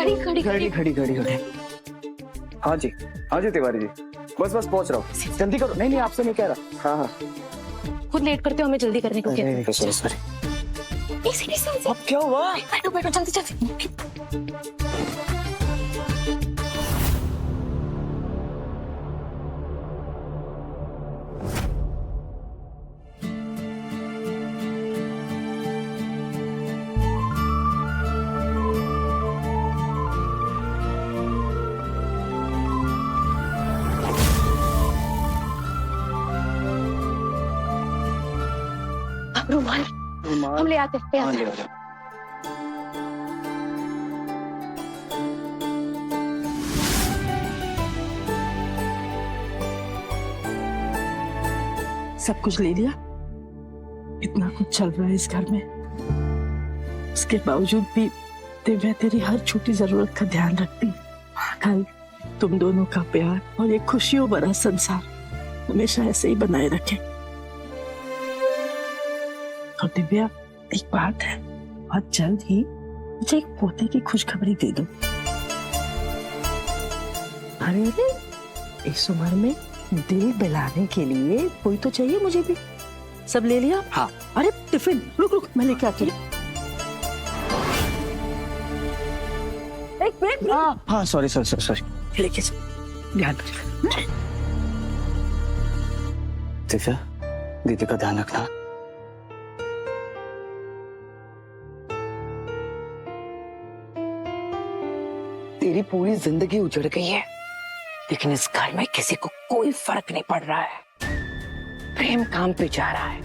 खड़ी खड़ी खड़ी खड़ी खड़ी खड़ी। हाँ जी तिवारी जी, बस बस पहुंच रहा हूँ, जल्दी करो। नहीं नहीं आपसे नहीं कह रहा। हाँ हाँ खुद लेट करते हो, हमें जल्दी करने को कहते सॉरी सॉरी। हो। इसी अब क्या हुआ? बैठो बैठो जल्दी जल्दी। रुमाल हम ले आते हैं। हाँ ले आ जाओ। सब कुछ ले लिया, इतना कुछ चल रहा है इस घर में, उसके बावजूद भी दिव्या तेरी हर छोटी जरूरत का ध्यान रखती। कल तुम दोनों का प्यार और ये खुशियों भरा संसार हमेशा ऐसे ही बनाए रखे। और दिव्या एक बात है, बहुत जल्द ही मुझे एक पोते की खुशखबरी दे दो। अरे अरे इस उम्र में दिल बहलाने के लिए कोई तो चाहिए मुझे भी। सब ले लिया? हाँ। अरे टिफिन रुक रुक मैं लेके आती हूँ। एक मिनट। हाँ सॉरी सॉरी सॉरी। लेके ध्यान रख। दिव्या दीदी का ध्यान रखना। तेरी पूरी जिंदगी उजड़ गई है, लेकिन इस घर में किसी को कोई फर्क नहीं पड़ रहा है। प्रेम काम पे जा रहा है,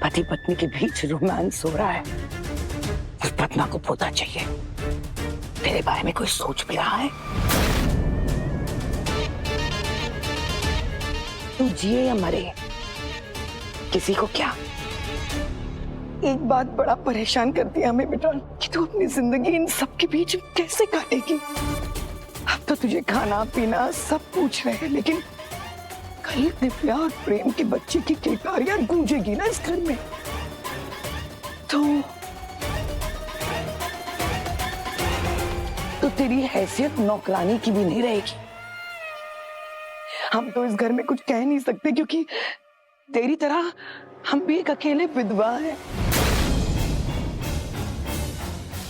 पति पत्नी के बीच रोमांस हो रहा है। उस पत्ना को पोता चाहिए। तेरे बारे में कोई सोच भी रहा है? तू जिए या मरे, किसी को क्या? एक बात बड़ा परेशान करती है हमें बेटा, कि तू अपनी जिंदगी इन सब के बीच कैसे काटेगी। अब तो तुझे खाना पीना सब पूछ रहे हैं, लेकिन कल दिव्या और प्रेम के बच्चे की किलकारियां गूंजेगी ना इस घर में, तो तेरी हैसियत नौकरानी की भी नहीं रहेगी। हम तो इस घर में कुछ कह नहीं सकते, क्योंकि तेरी तरह हम भी एक अकेले विधवा हैं।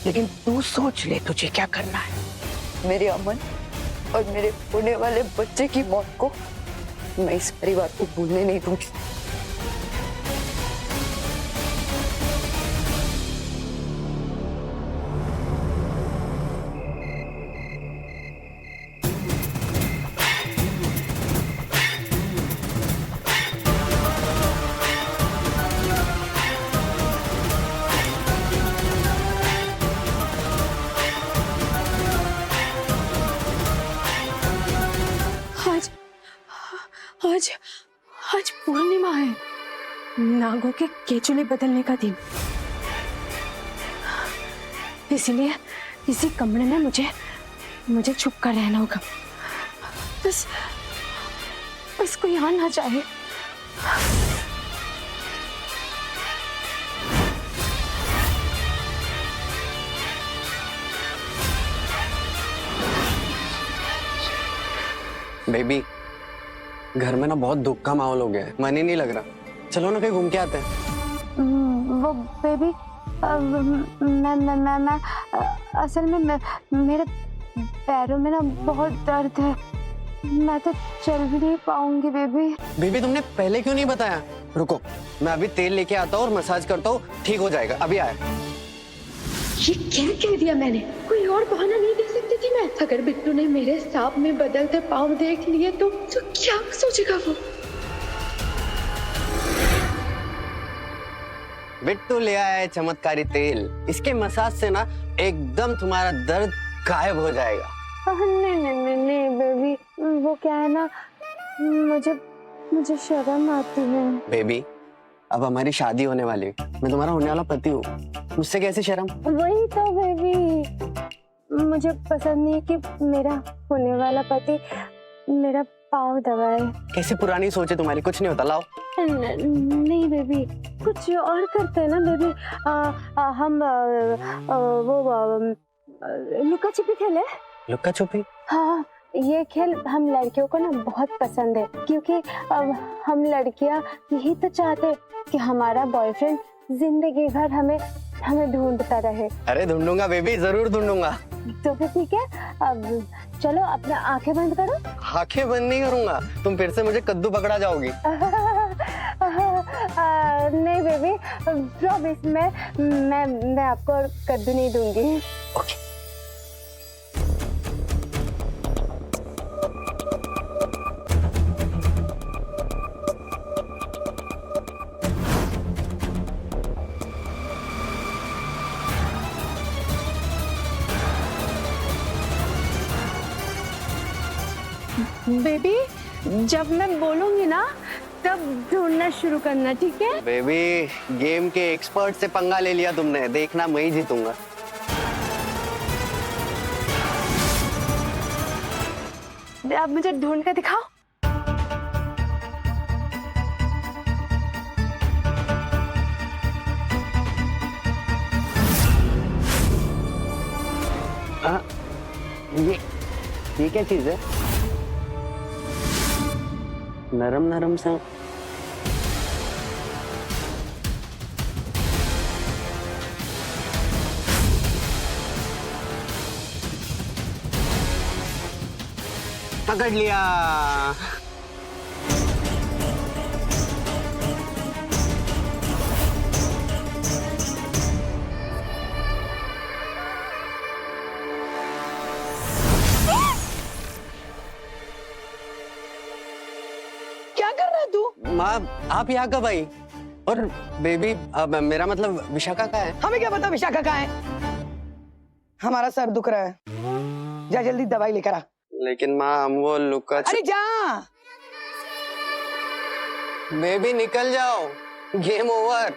लेकिन तू सोच ले तुझे क्या करना है। मेरे अमन और मेरे होने वाले बच्चे की मौत को मैं इस परिवार को भूलने नहीं दूंगी। आज आज पूर्णिमा है, नागों के केचुले बदलने का दिन। इसीलिए इसी कमरे में मुझे छुप कर रहना होगा। बस कोई आ ना चाहे। बेबी घर में ना बहुत दुख का माहौल हो गया है, मन ही नहीं लग रहा। चलो ना कहीं घूम के आते हैं। वो बेबी मैं असल में मेरे पैरों में ना बहुत दर्द है, मैं तो चल भी नहीं पाऊंगी बेबी। बेबी तुमने पहले क्यों नहीं बताया? रुको मैं अभी तेल लेके आता हूँ और मसाज करता हूँ, ठीक हो जाएगा। अभी आया। ये क्या कह दिया मैंने? कोई और बहाना नहीं दे सकती थी मैं? अगर बिट्टू ने मेरे सांप में बदलते पाँव देख लिए तो क्या सोचेगा वो? बिट्टू ले आया है चमत्कारी तेल, इसके मसाज से ना एकदम तुम्हारा दर्द गायब हो जाएगा। नहीं बेबी, वो क्या है ना, मुझे शर्म आती है। बेबी अब हमारी शादी होने वाली है, मैं तुम्हारा होने वाला पति हूँ, मुझसे कैसे शर्म? वही तो बेबी, मुझे पसंद नहीं कि मेरा होने वाला पति मेरा पाँव दबाए। कैसे पुरानी सोचे तुम्हारी, कुछ नहीं होता। लाओ। नहीं बेबी, कुछ और करते हैं ना बेबी। हम वो लुका छिपी खेले। लुक्का छुपी? हाँ, ये खेल हम लड़कियों को ना बहुत पसंद है, क्योंकि अब हम लड़कियां यही तो चाहते हैं कि हमारा बॉयफ्रेंड जिंदगी भर हमें हमें ढूंढता रहे। अरे ढूंढूंगा बेबी, जरूर ढूंढूंगा। तो फिर ठीक है, अब चलो अपना आंखें बंद करो। आंखें बंद नहीं करूंगा, तुम फिर से मुझे कद्दू पकड़ा जाओगी। नहीं बेबी, प्रॉमिस, मैं आपको कद्दू नहीं दूंगी। ओके। बेबी, जब मैं बोलूंगी ना तब ढूंढना शुरू करना, ठीक है? बेबी, गेम के एक्सपर्ट से पंगा ले लिया तुमने, देखना मैं ही जीतूंगा। अब मुझे ढूंढ कर दिखाओ। ये क्या चीज है? नरम नरम सा। पकड़ लिया। क्या कर रहा है तू? माँ, आप यहाँ कब आई? और बेबी, अब मेरा मतलब विशाखा का है। हमें क्या पता विशाखा कहाँ है? हमारा सर दुख रहा है, जा जल्दी दवाई लेकर आ। लेकिन माँ, हम वो लुका अरे जा। बेबी निकल जाओ, गेम ओवर।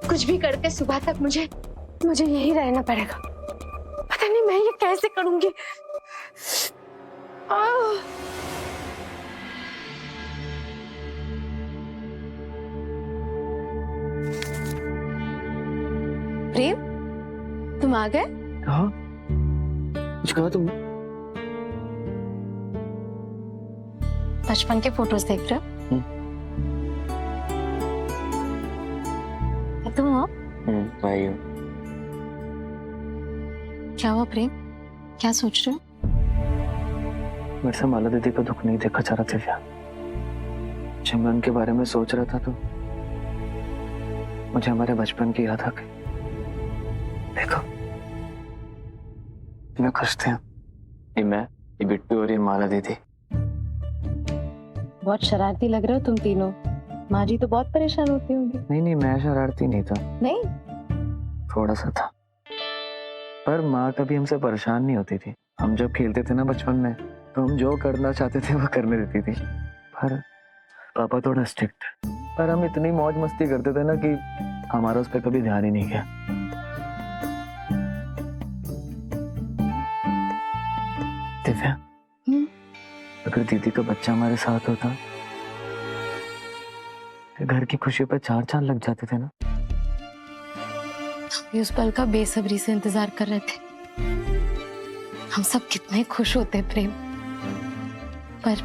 कुछ भी करके सुबह तक मुझे यही रहना पड़ेगा। पता नहीं मैं ये कैसे करूंगी। प्रेम, तुम आ गए? हाँ, कुछ कहा तुमने? बचपन के फोटोज देख रहे हो? तुम हो? भाई हूँ। क्या हुआ प्रेम, क्या सोच रहे हो? मेरे से माला दीदी का दुख नहीं देखा जा रहा दिव्या। जब मैं उनके बारे में सोच रहा था तो मुझे हमारे बचपन की याद आ गई। देखो, मैं खुश थे। ये मैं, ये बिट्टू और ये माला दीदी। बहुत शरारती लग रहे हो तुम तीनों। माँ जी तो बहुत परेशान होती होंगी। नहीं, मैं शरारती नहीं था। नहीं? थोड़ा सा था, पर माँ कभी हमसे परेशान नहीं होती थी। हम जब खेलते थे ना बचपन में, तो हम जो करना चाहते थे वो करने देती थी। पर पापा थोड़ा स्ट्रिक्ट, पर हम इतनी मौज मस्ती करते थे ना कि हमारा उस पर कभी ध्यान ही नहीं गया। दिव्या, अगर दीदी का बच्चा हमारे साथ होता तो घर की खुशियों पर चार चांद लग जाते थे ना। हम उस पल का बेसब्री से इंतजार कर रहे थे। हम सब कितने खुश होते प्रेम, पर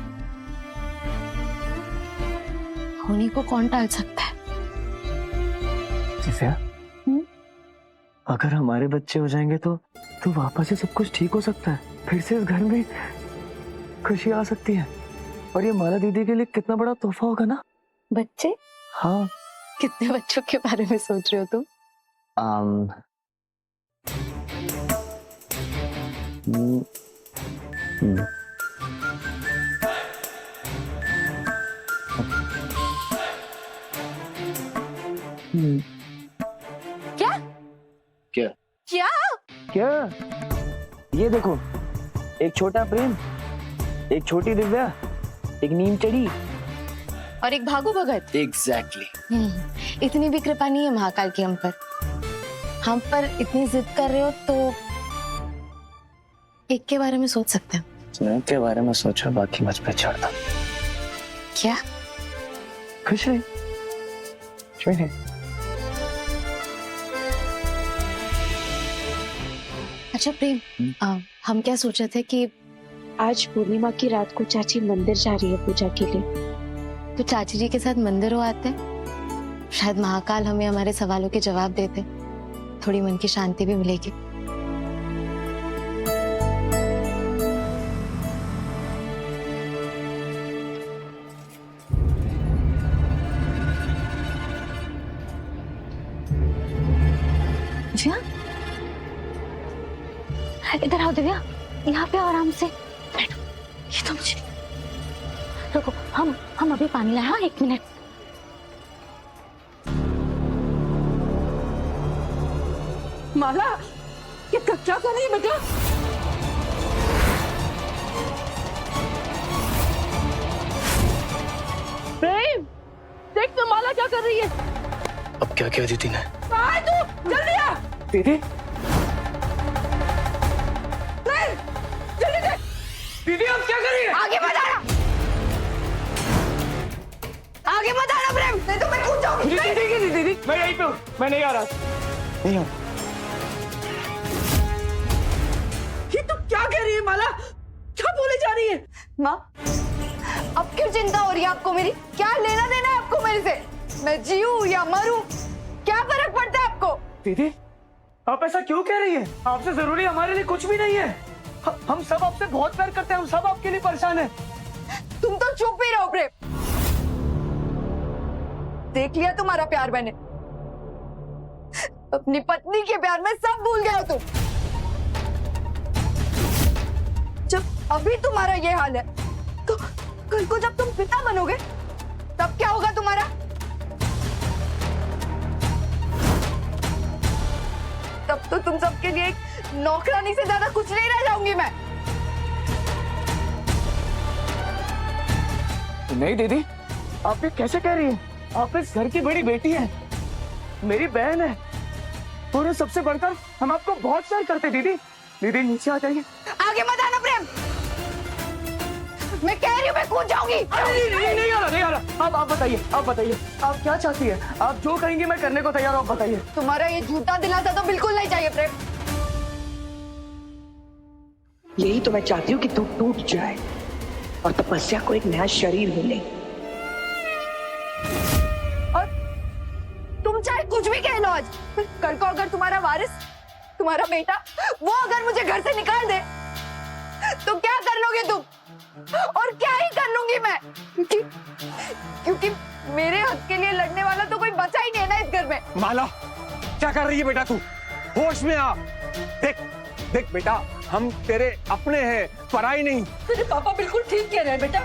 होने को कौन टाल सकता है? दिव्या, अगर हमारे बच्चे हो जाएंगे तो वापस से सब कुछ ठीक हो सकता है। फिर से इस घर में खुशी आ सकती है। और ये माला दीदी के लिए कितना बड़ा तोहफा होगा ना। बच्चे? हाँ। कितने बच्चों के बारे में सोच रहे हो तुम? क्या? क्या? क्या? क्या? ये देखो, एक छोटा प्रेम, एक छोटी दिव्या, एक नीम चढ़ी और एक भागू भगत। एग्जैक्टली। इतनी भी कृपा नहीं है महाकाल की हम पर। हम पर इतनी जिद कर रहे हो तो एक के बारे में सोच सकते हैं। स्नेह के बारे में सोचा, बाकी मुझ पे छोड़ दो। क्या? कुछ नहीं, कुछ भी नहीं। अच्छा प्रेम, हम क्या सोच रहे थे कि आज पूर्णिमा की रात को चाची मंदिर जा रही है पूजा के लिए, तो चाची जी के साथ मंदिर हो आते, शायद महाकाल हमें हमारे सवालों के जवाब देते, थोड़ी मन की शांति भी मिलेगी। दिव्या, इधर आओ दिव्या, यहाँ पे आराम से बैठो। ये तो मुझे रुको, हम अभी पानी लाए। हाँ, 1 मिनट। माला, ये क्या कर रही है बेटा? प्रेम, देख तो माला क्या कर रही है। अब क्या किया दीदी ने? आ तू, जल्दी आ। दीदी, जल्दी देख। दीदी अब क्या कर रही है? आगे मत आना, आगे मत आना प्रेम, नहीं तो मैं कूद जाऊंगी। दीदी, मैं यहीं पे हूँ, मैं नहीं आ रहा। नहीं हो। ये तू क्या कह रही है माला? क्या बोले जा रही है? माँ, अब क्यों चिंता हो रही है आपको मेरी? क्या लेना देना है आपको मेरे से? मैं जीऊं या मरूं, क्या फर्क पड़ता है आपको? दीदी, आप ऐसा क्यों कह रही है? आपसे जरूरी हमारे लिए कुछ भी नहीं है। हम सब आपसे बहुत प्यार करते हैं, हम सब आपके लिए परेशान हैं। तुम तो चुप ही रहो प्रेम। देख लिया तुम्हारा प्यार मैंने, अपनी पत्नी के प्यार में सब भूल गए हो तुम। जब अभी तुम्हारा ये हाल है, तो कल को जब तुम पिता बनोगे तब क्या होगा तुम्हारा? तब तो तुम सबके लिए एक नौकरानी से ज्यादा कुछ नहीं रह जाऊंगी मैं। नहीं दीदी, आप ये कैसे कह रही हैं? आप इस घर की बड़ी बेटी हैं, मेरी बहन है, और ये सबसे बढ़कर हम आपको बहुत प्यार करते हैं। दीदी, दीदी नीचे आ जाइए। आगे मत आना प्रेम, मैं कह रही हूँ मैं कूद जाऊंगी। नहीं आ रहा। आप बताइए, आप क्या चाहती है? आप जो कहेंगी मैं करने को तैयार हूँ, आप बताइए। तुम्हारा ये झूठा दिलासा तो बिल्कुल नहीं चाहिए प्रेम। यही तो मैं चाहती हूँ कि तू टूट जाए और तपस्या को एक नया शरीर मिले। और तुम चाहे कुछ भी कह लो आज, कल को अगर तुम्हारा वारिस, तुम्हारा बेटा, वो अगर मुझे घर से निकाल दे तो क्या कर लोगे तुम? और क्या ही कर लूंगी मैं, क्योंकि मेरे हक के लिए लड़ने वाला तो कोई बचा ही नहीं है ना इस घर में। माला, क्या कर रही है बेटा तू? होश में आ। देख बेटा, हम तेरे अपने हैं, पराई नहीं। तेरे पापा बिल्कुल ठीक कह रहे हैं बेटा।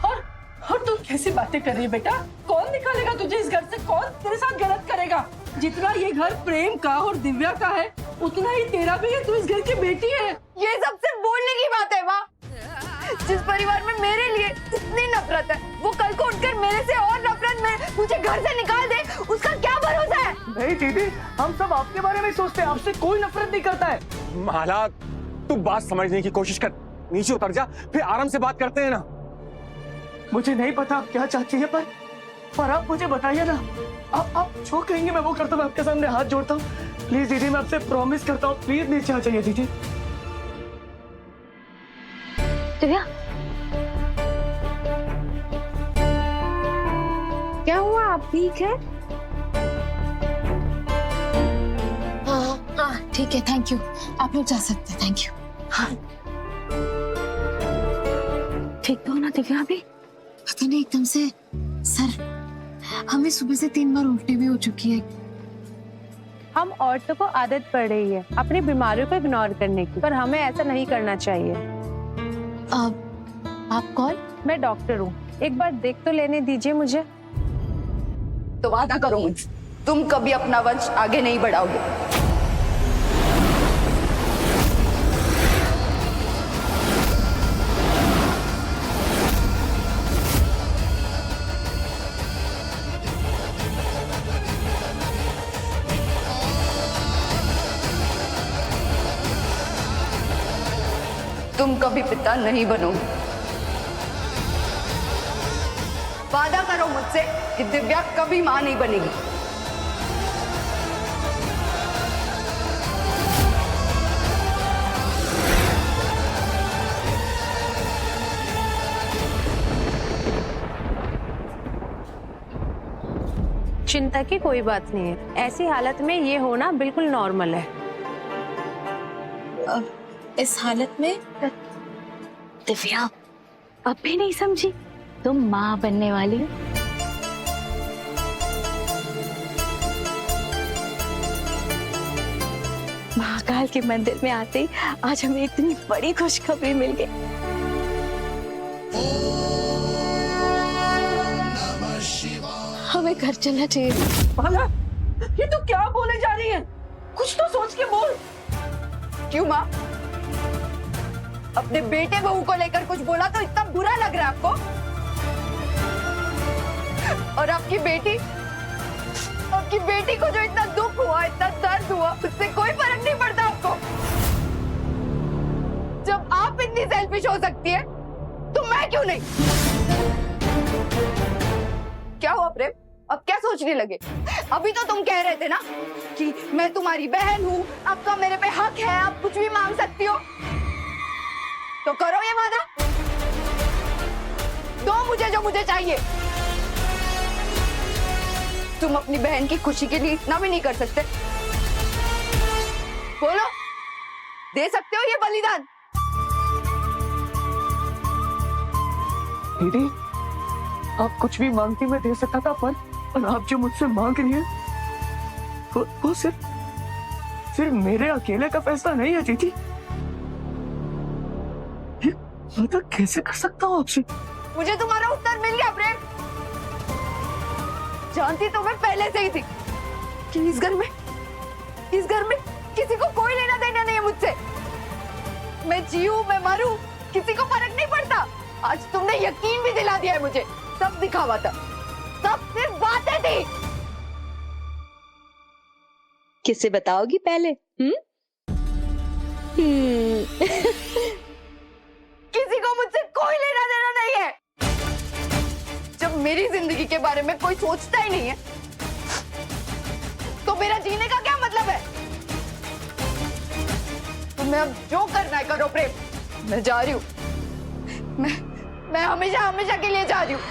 और तुम कैसी बातें कर रही है बेटा? कौन निकालेगा तुझे इस घर से? कौन तेरे साथ गलत करेगा? जितना ये घर प्रेम का और दिव्या का है, उतना ही तेरा भी है। तू इस घर की बेटी है। ये सबसे बोलने की बात है माँ। जिस परिवार में मेरे लिए इतनी नफरत है, वो कल को उठकर मेरे से और नफरत में मुझे घर से निकाल दे, उसका क्या भरोसा है? नहीं दीदी, हम सब आपके बारे में सोचते हैं, आपसे कोई नफरत नहीं करता है। माला, तू बात समझने की कोशिश कर, नीचे उतर जा, फिर आराम से बात करते हैं ना। मुझे नहीं पता आप क्या चाहती है, पर आप मुझे बताइए ना। आप जो कहेंगे मैं वो करता हूँ। मैं आपके सामने हाथ जोड़ता हूँ। प्लीज दीदी, मैं आपसे प्रॉमिस करता हूँ, प्लीज नीचे आ जाइए दीदी। दिव्या, क्या हुआ? आप ठीक है? हाँ ठीक है, थैंक यू। आप लोग जा सकते हैं, थैंक यू। हाँ ठीक तो हो ना दिव्या? अभी पता नहीं, एकदम से सर, हमें सुबह से 3 बार उल्टी भी हो चुकी है। हम औरतों को आदत पड़ रही है अपनी बीमारियों को इग्नोर करने की, पर हमें ऐसा नहीं करना चाहिए। आप कौन? मैं डॉक्टर हूँ, एक बार देख तो लेने दीजिए मुझे। तो वादा करो मुझसे, तुम कभी अपना वंश आगे नहीं बढ़ाओगे। तुम कभी पिता नहीं बनोगे। वादा करो मुझसे कि दिव्या कभी मां नहीं बनेगी। चिंता की कोई बात नहीं है, ऐसी हालत में ये होना बिल्कुल नॉर्मल है। इस हालत में दिव्या अब भी नहीं समझी तुम माँ बनने वाली हो। महाकाल के मंदिर में आते ही आज हमें इतनी बड़ी खुशखबरी मिल गई। हमें घर चलना चाहिए। माला, ये तू क्या बोले जा रही है? कुछ तो सोच के बोल। क्यों माँ? अपने बेटे बहू को लेकर कुछ बोला तो इतना बुरा लग रहा है आपको? और आपकी बेटी को जो इतना दुख हुआ, इतना दर्द हुआ, उससे कोई फर्क नहीं पड़ता आपको? जब आप इतनी सेल्फिश हो सकती है तो मैं क्यों नहीं? क्या हुआ प्रेम? अब क्या सोचने लगे? अभी तो तुम कह रहे थे ना कि मैं तुम्हारी बहन हूँ, आपका मेरे पे हक है, आप कुछ भी मांग सकती हो। तो करो ये वादा, दो मुझे जो मुझे चाहिए। तुम अपनी बहन की खुशी के लिए इतना भी नहीं कर सकते? बोलो, दे सकते हो ये बलिदान? दीदी, आप कुछ भी मांगती मैं दे सकता था, पर आप जो मुझसे मांग रही हैं वो सिर्फ मेरे अकेले का फैसला नहीं है दीदी। ये मैं कैसे कर सकता हूँ आपसे? मुझे तुम्हारा उत्तर मिल गया प्रेम। जानती तो मैं पहले से ही थी कि इस घर में किसी को कोई लेना देना नहीं है मुझसे। मैं जीऊं, मैं मरूं, किसी को फर्क नहीं पड़ता। आज तुमने यकीन भी दिला दिया है मुझे। सब दिखावा था, सब सिर्फ बातें थी। किससे बताओगी पहले? किसी को मुझसे कोई लेना देना नहीं है। जब मेरी जिंदगी के बारे में कोई सोचता ही नहीं है तो मेरा जीने का क्या मतलब है? तुम्हें अब जो करना है करो प्रेम। मैं जा रही हूँ। मैं हमेशा हमेशा के लिए जा रही हूँ।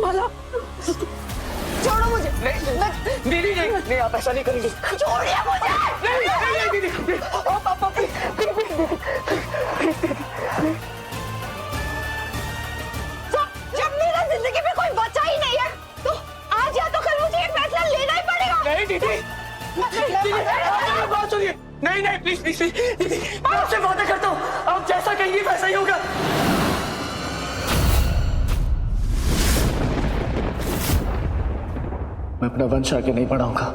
माला, छोड़ो मुझे। दीदी नहीं, आप ऐसा नहीं करेंगे। छोड़िए मुझे। नहीं दीदी, जब मेरा जिंदगी में कोई बचा ही नहीं है तो आज या तो कल मुझे ये फैसला लेना ही पड़ेगा। नहीं दीदी, बात सुनिए। नहीं प्लीज दीदी, मैं आपसे वादा करता हूँ, आप जैसा कहेंगी वैसा ही होगा। मैं अपना वंश आगे नहीं बढ़ाऊंगा।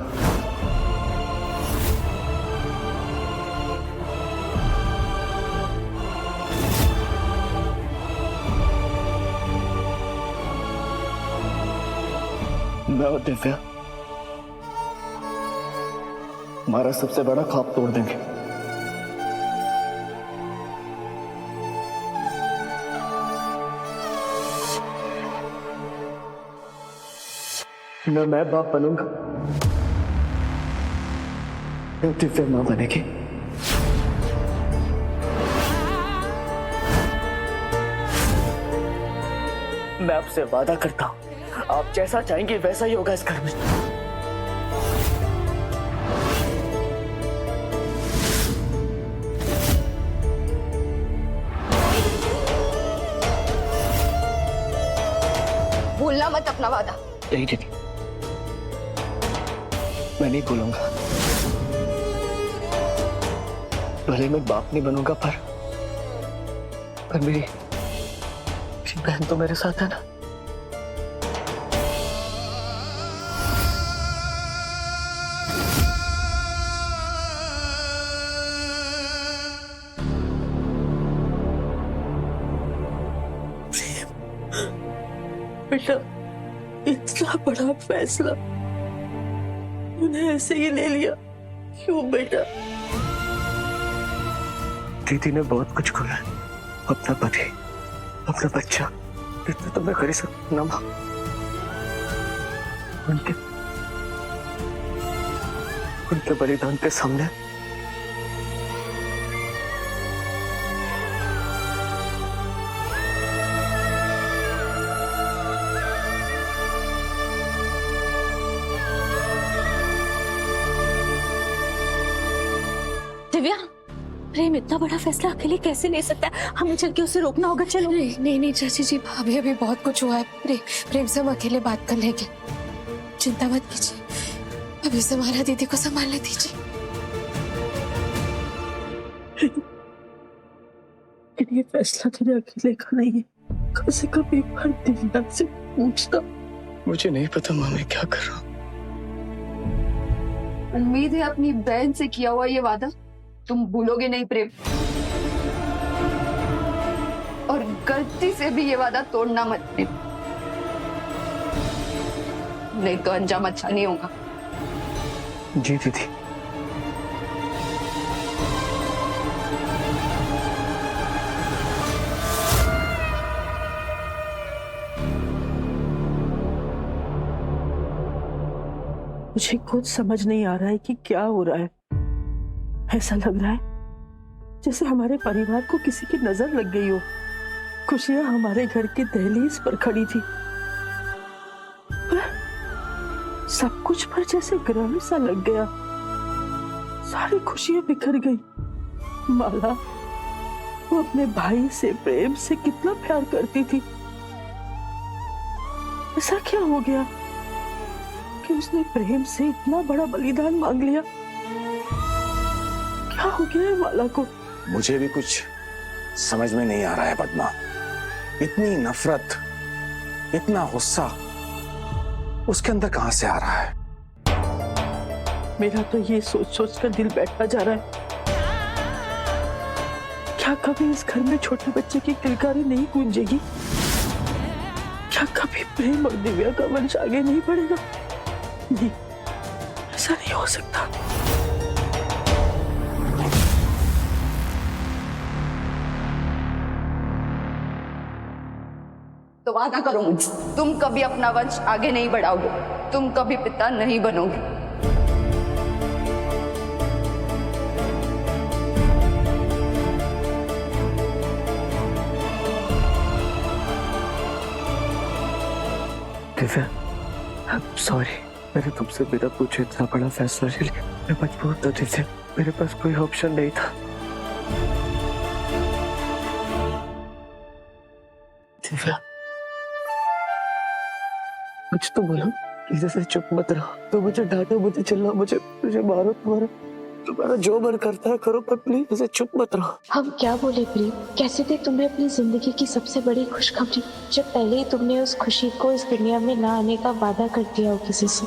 मैं और दिव्या हमारा सबसे बड़ा ख्वाब तोड़ देंगे। न मैं बाप बनूंगा, न दिव्या मां बनेगी। मैं आपसे वादा करता हूं, आप जैसा चाहेंगे वैसा ही होगा इस घर में। भूलना मत अपना वादा। नहीं दीदी, मैं नहीं भूलूंगा। भले मैं बाप नहीं बनूंगा पर मेरी तेरी बहन तो मेरे साथ है ना? बेटा, इतना बड़ा फैसला उन्हें ऐसे ही ले लिया क्यों बेटा? दीदी ने बहुत कुछ खोया, अपना पति, अपना बच्चा, इतना तो मैं कर ही सकता ना माँ। उनके बलिदान के सामने दिव्या, प्रेम इतना बड़ा फैसला अकेले कैसे ले सकता है? हमें चल के उसे रोकना होगा। चलो। नहीं नहीं चाची जी, अभी अभी बहुत कुछ हुआ है। प्रेम से हम अकेले बात कर लेंगे, चिंता मत कीजिए। अभी से मारा दीदी को संभालने दीजिए। ये फैसला तेरे अकेले का नहीं है। कम से कम एक बार दिव्या से पूछता। मुझे नहीं पता माँ मैं क्या कर रहा हूँ। उम्मीद है अपनी बहन से किया हुआ ये वादा तुम भूलोगे नहीं प्रेम, और गलती से भी ये वादा तोड़ना मत प्रेम, नहीं तो अंजाम अच्छा नहीं होगा। जी दीदी। मुझे खुद समझ नहीं आ रहा है कि क्या हो रहा है। ऐसा लग रहा है जैसे हमारे परिवार को किसी की नजर लग गई हो। खुशियां हमारे घर के दहलीज पर खड़ी थी, सब कुछ पर जैसे ग्रहण सा लग गया। सारी खुशियां बिखर गई। माला, वो अपने भाई से, प्रेम से कितना प्यार करती थी। ऐसा क्या हो गया कि उसने प्रेम से इतना बड़ा बलिदान मांग लिया? क्या हो गया है माला को? मुझे भी कुछ समझ में नहीं आ रहा है पद्मा। इतनी नफरत, इतना गुस्सा उसके अंदर कहां से आ रहा है? मेरा तो ये सोच सोच कर दिल बैठा जा रहा है। क्या कभी इस घर में छोटे बच्चे की किलकारी नहीं गूंजेगी? क्या कभी प्रेम और दिव्या का वंश आगे नहीं बढ़ेगा? नहीं, ऐसा नहीं हो सकता। तो वादा करो मुझसे, तुम कभी अपना वंश आगे नहीं बढ़ाओगे, तुम कभी पिता नहीं बनोगे। दिव्या, सॉरी, मैंने तुमसे बिना पूछे इतना बड़ा फैसला ले लिया। मैं मजबूर था दिव्या, मेरे पास कोई ऑप्शन नहीं था। दिव्या, कुछ तो बोलो, जैसे चुप मत रहो। तो मुझे डांटो, मुझे चिल्लाओ, मुझे मारो, तुम्हारा जो मन करता है करो, पर प्लीज ऐसे चुप मत रहो। हम क्या बोले प्रेम? कैसे थे तुम्हें अपनी जिंदगी की सबसे बड़ी खुशखबरी, जब पहले ही तुमने उस खुशी को इस दुनिया में ना आने का वादा कर दिया हो किसी से।